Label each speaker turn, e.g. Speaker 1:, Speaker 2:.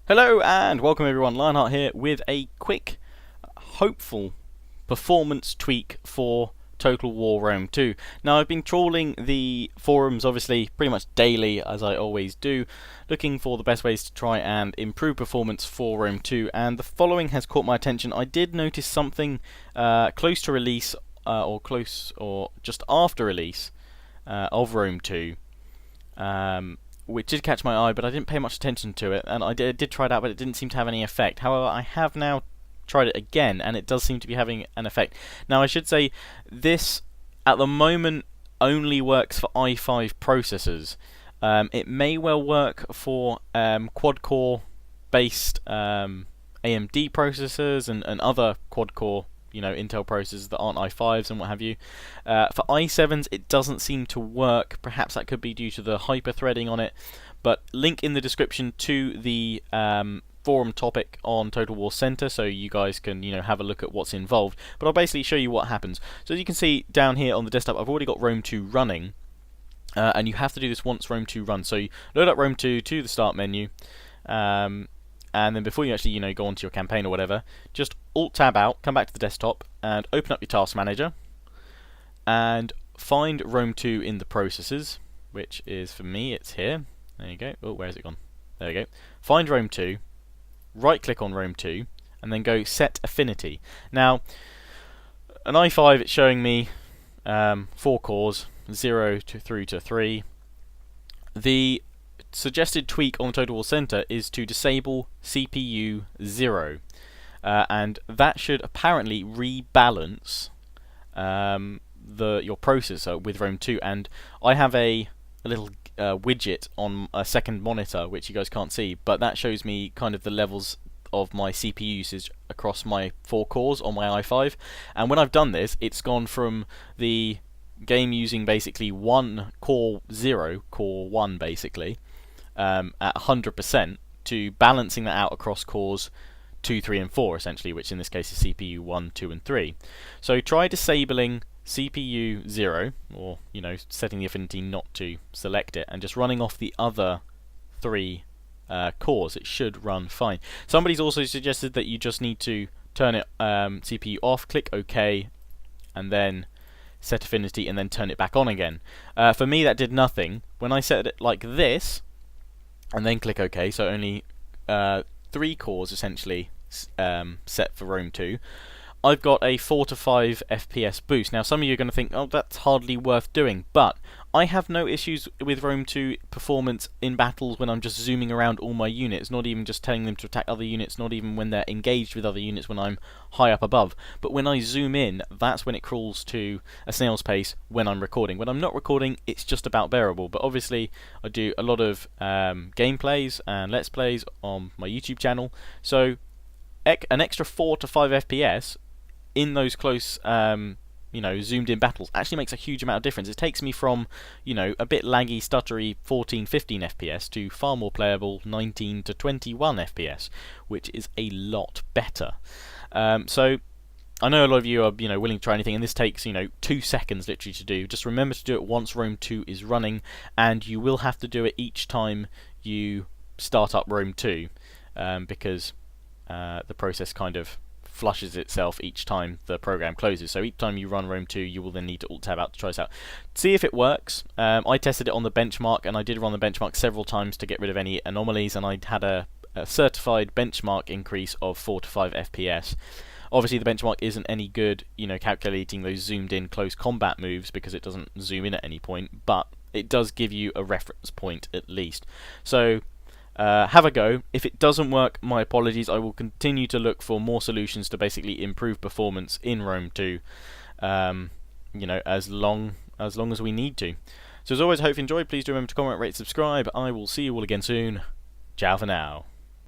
Speaker 1: Hello and welcome everyone, Lionheart here with a quick, hopeful performance tweak for Total War Rome 2. Now I've been trawling the forums obviously pretty much daily as I always do, looking for the best ways to try and improve performance for Rome 2, and the following has caught my attention. I did notice something close to release or just after release of Rome 2. Which did catch my eye, but I didn't pay much attention to it, and I did try it out, but it didn't seem to have any effect. However, I have now tried it again, and it does seem to be having an effect. Now, I should say, this, at the moment, only works for i5 processors. It may well work for quad-core based AMD processors and other quad-core Intel processors that aren't i5s and what have you. For i7s it doesn't seem to work. Perhaps that could be due to the hyper-threading on it, but link in the description to the forum topic on Total War Center so you guys can have a look at what's involved. But I'll basically show you what happens. So as you can see down here on the desktop, I've already got Rome 2 running, and you have to do this once Rome 2 runs. So you load up Rome 2 to the start menu, and then before you actually go onto your campaign or whatever, just Alt-Tab out, come back to the desktop, and open up your task manager, and find Rome 2 in the processes, which is, for me, it's here. There you go. Oh, where has it gone? There we go. Find Rome 2, right-click on Rome 2, and then go Set Affinity. Now, an i5, it's showing me 4 cores, 0 through to 3. The suggested tweak on Total War Center is to disable CPU 0, and that should apparently rebalance your processor with Rome 2. And I have a little widget on a second monitor which you guys can't see, but that shows me kind of the levels of my CPU usage across my 4 cores on my i5. And when I've done this, it's gone from the game using basically one core 0, core 1 basically, at 100% to balancing that out across cores 2, 3 and 4 essentially, which in this case is CPU 1, 2 and 3. So try disabling CPU 0, or setting the affinity not to select it, and just running off the other 3 cores. It should run fine. Somebody's also suggested that you just need to turn it CPU off, click OK, and then set affinity, and then turn it back on again. For me that did nothing. When I set it like this and then click OK, so only 3 cores essentially set for Rome 2, I've got a 4 to 5 FPS boost. Now some of you are going to think, oh, that's hardly worth doing, but I have no issues with Rome 2 performance in battles when I'm just zooming around all my units, not even just telling them to attack other units, not even when they're engaged with other units when I'm high up above. But when I zoom in, that's when it crawls to a snail's pace when I'm recording. When I'm not recording, it's just about bearable. But obviously I do a lot of gameplays and let's plays on my YouTube channel, so an extra 4 to 5 FPS in those close zoomed in battles actually makes a huge amount of difference. It takes me from a bit laggy, stuttery 14, 15 FPS to far more playable 19 to 21 FPS, which is a lot better. So I know a lot of you are willing to try anything, and this takes 2 seconds literally to do. Just remember to do it once Rome 2 is running, and you will have to do it each time you start up Rome 2, because the process kind of flushes itself each time the program closes. So each time you run Rome 2, you will then need to Alt-Tab out to try this out. See if it works. I tested it on the benchmark, and I did run the benchmark several times to get rid of any anomalies, and I had a certified benchmark increase of 4 to 5 FPS. Obviously the benchmark isn't any good calculating those zoomed in close combat moves because it doesn't zoom in at any point, but it does give you a reference point at least. So have a go. If it doesn't work, my apologies. I will continue to look for more solutions to basically improve performance in Rome 2, as long as we need to. So as always, I hope you enjoyed. Please do remember to comment, rate, subscribe. I will see you all again soon. Ciao for now.